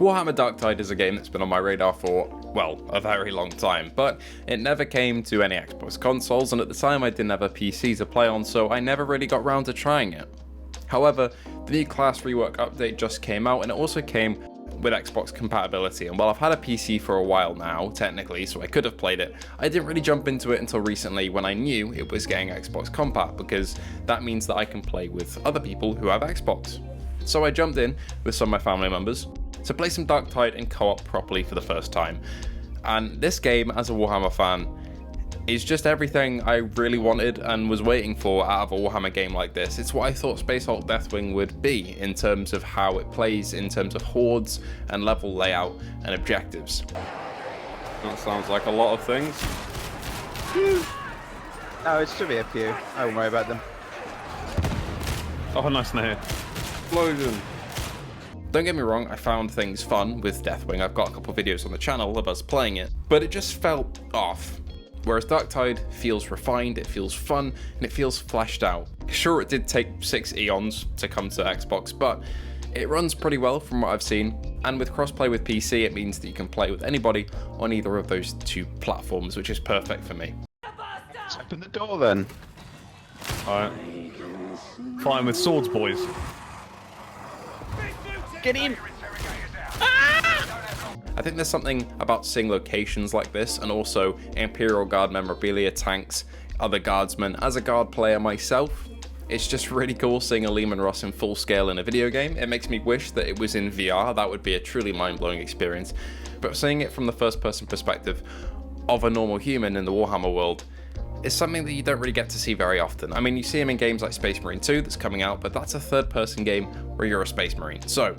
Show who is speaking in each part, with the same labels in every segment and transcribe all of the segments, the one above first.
Speaker 1: Warhammer Darktide is a game that's been on my radar for, well, a very long time, but it never came to any Xbox consoles, and at the time I didn't have a PC to play on, so I never really got round to trying it. However, the new class rework update just came out, and it also came with Xbox compatibility, and while I've had a PC for a while now, technically, so I could have played it, I didn't really jump into it until recently when I knew it was getting Xbox compat, because that means that I can play with other people who have Xbox. So I jumped in with some of my family members to play some Darktide in co-op properly for the first time. And this game, as a Warhammer fan, is just everything I really wanted and was waiting for out of a Warhammer game like this. It's what I thought Space Hulk Deathwing would be in terms of how it plays, in terms of hordes and level layout and objectives.
Speaker 2: That sounds like a lot of things.
Speaker 3: No, it should be a few. I won't worry about them.
Speaker 2: Oh, nice in here. Explosion.
Speaker 1: Don't get me wrong, I found things fun with Deathwing. I've got a couple videos on the channel of us playing it, but it just felt off. Whereas Darktide feels refined, it feels fun, and it feels fleshed out. Sure, it did take 6 eons to come to Xbox, but it runs pretty well from what I've seen. And with crossplay with PC, it means that you can play with anybody on either of those two platforms, which is perfect for me.
Speaker 3: Let's open the door then.
Speaker 2: Alright. Fighting with swords, boys.
Speaker 3: Get in!
Speaker 1: I think there's something about seeing locations like this, and also Imperial Guard memorabilia, tanks, other guardsmen. As a guard player myself, it's just really cool seeing a Lehman Russ in full scale in a video game. It makes me wish that it was in VR. That would be a truly mind-blowing experience. But seeing it from the first-person perspective of a normal human in the Warhammer world is something that you don't really get to see very often. I mean, you see him in games like Space Marine 2 that's coming out, but that's a third-person game where you're a Space Marine. So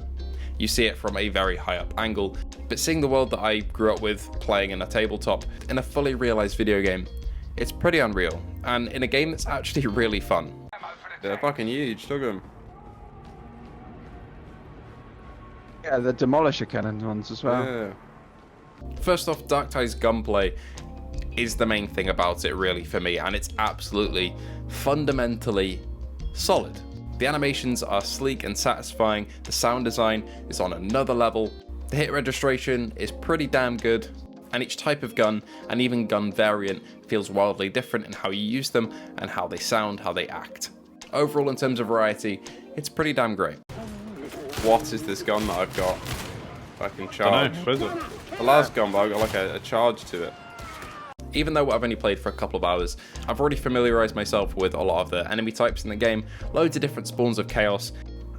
Speaker 1: you see it from a very high up angle, but seeing the world that I grew up with playing in a tabletop in a fully realized video game, it's pretty unreal, and in a game that's actually really fun.
Speaker 2: They're fucking huge, look at them.
Speaker 3: Yeah, the Demolisher Cannon ones as well.
Speaker 2: Yeah.
Speaker 1: First off, Darktide's gunplay is the main thing about it really for me, and it's absolutely fundamentally solid. The animations are sleek and satisfying, the sound design is on another level, the hit registration is pretty damn good, and each type of gun, and even gun variant, feels wildly different in how you use them and how they sound, how they act. Overall, in terms of variety, it's pretty damn great.
Speaker 2: What is this gun that I've got? Fucking charge.
Speaker 1: Dunno.
Speaker 2: What is it? The last gun, but I've got like a charge to it.
Speaker 1: Even though I've only played for a couple of hours, I've already familiarized myself with a lot of the enemy types in the game, loads of different spawns of chaos,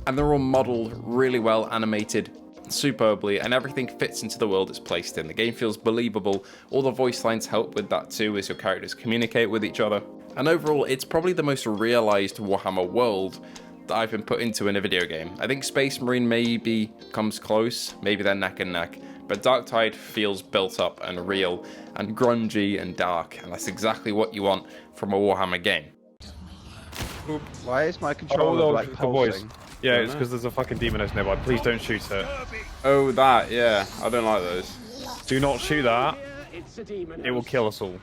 Speaker 1: and they're all modeled really well, animated superbly, and everything fits into the world it's placed in. The game feels believable, all the voice lines help with that too as your characters communicate with each other, and overall it's probably the most realized Warhammer world that I've been put into in a video game. I think Space Marine maybe comes close, maybe they're neck and neck, but Darktide feels built up and real and grungy and dark, and that's exactly what you want from a Warhammer game.
Speaker 3: Oop, why is my controller like pulsing?
Speaker 2: Yeah, it's because there's a fucking demoness nearby. Please don't shoot it.
Speaker 1: Oh, that, yeah, I don't like those.
Speaker 2: Do not shoot that. It will kill us all.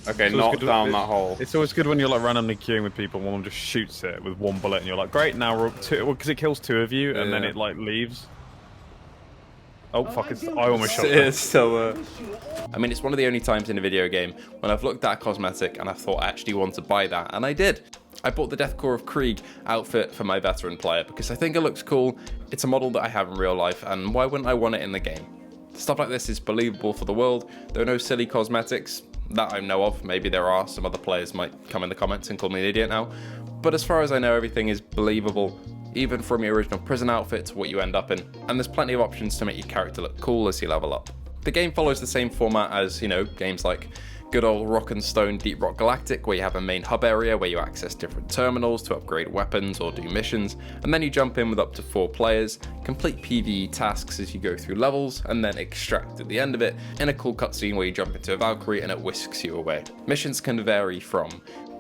Speaker 1: Okay,
Speaker 2: So
Speaker 1: knock down that hole.
Speaker 2: It's always good when you're like randomly queuing with people and one just shoots it with one bullet and you're like, great, now we're up to, because it kills 2 of you and then it like leaves. Oh fuck, I almost shot it.
Speaker 1: It's still there. I mean, it's one of the only times in a video game when I've looked at a cosmetic and I thought I actually want to buy that, and I did. I bought the Deathcore of Krieg outfit for my veteran player because I think it looks cool, it's a model that I have in real life, and why wouldn't I want it in the game? Stuff like this is believable for the world, there are no silly cosmetics that I know of. Maybe there are, some other players might come in the comments and call me an idiot now, but as far as I know, everything is believable, even from your original prison outfit to what you end up in, and there's plenty of options to make your character look cool as you level up. The game follows the same format as, you know, games like good old Rock and Stone Deep Rock Galactic, where you have a main hub area where you access different terminals to upgrade weapons or do missions, and then you jump in with up to 4 players, complete PvE tasks as you go through levels, and then extract at the end of it in a cool cutscene where you jump into a Valkyrie and it whisks you away. Missions can vary from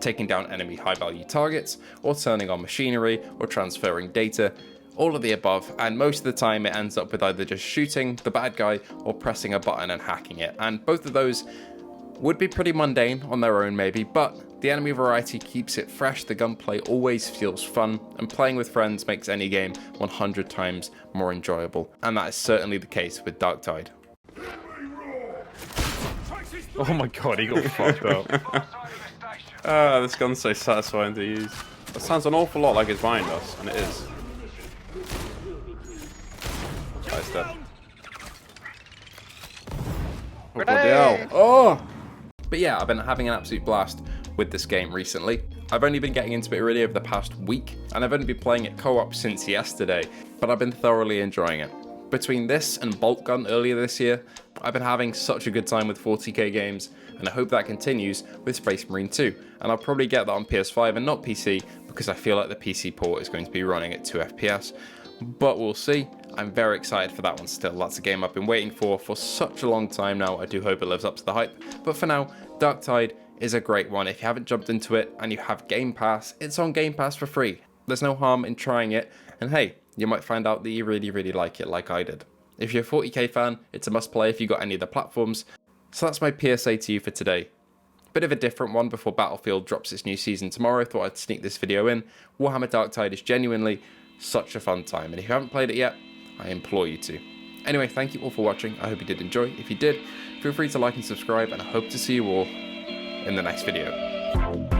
Speaker 1: taking down enemy high-value targets, or turning on machinery, or transferring data, all of the above, and most of the time it ends up with either just shooting the bad guy or pressing a button and hacking it, and both of those would be pretty mundane on their own maybe, but The enemy variety keeps it fresh, the gunplay always feels fun, and playing with friends makes any game 100 times more enjoyable. And that is certainly the case with Darktide.
Speaker 2: Oh my god, he got fucked up.
Speaker 4: This gun's so satisfying to use. That sounds an awful lot like it's behind us, and it is. Nice dead. Oh, bloody hell. Oh!
Speaker 1: But yeah, I've been having an absolute blast with this game recently. I've only been getting into it really over the past week, and I've only been playing it co-op since yesterday, but I've been thoroughly enjoying it. Between this and Bolt Gun earlier this year, I've been having such a good time with 40k games, and I hope that continues with Space Marine 2, and I'll probably get that on PS5 and not PC, because I feel like the PC port is going to be running at 2 FPS, but we'll see. I'm very excited for that one still. That's a game I've been waiting for such a long time now. I do hope it lives up to the hype, but for now, Darktide is a great one. If you haven't jumped into it and you have Game Pass, it's on Game Pass for free. There's no harm in trying it, and hey, you might find out that you really, really like it like I did. If you're a 40k fan, it's a must play if you got any of the platforms. So that's my PSA to you for today. Bit of a different one before Battlefield drops its new season tomorrow. I thought I'd sneak this video in. Warhammer Darktide is genuinely such a fun time, and if you haven't played it yet, I implore you to. Anyway, thank you all for watching. I hope you did enjoy. If you did, feel free to like and subscribe, and I hope to see you all in the next video.